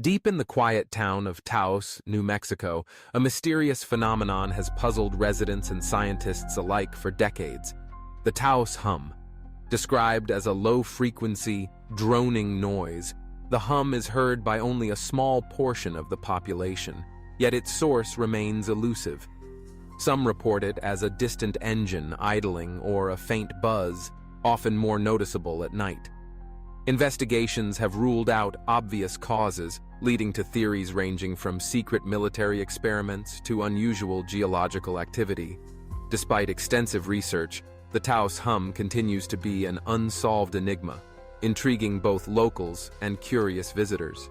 Deep in the quiet town of Taos, New Mexico, a mysterious phenomenon has puzzled residents and scientists alike for decades. The Taos Hum. Described as a low-frequency, droning noise, the hum is heard by only a small portion of the population, yet its source remains elusive. Some report it as a distant engine idling or a faint buzz, often more noticeable at night. Investigations have ruled out obvious causes, leading to theories ranging from secret military experiments to unusual geological activity. Despite extensive research, the Taos Hum continues to be an unsolved enigma, intriguing both locals and curious visitors.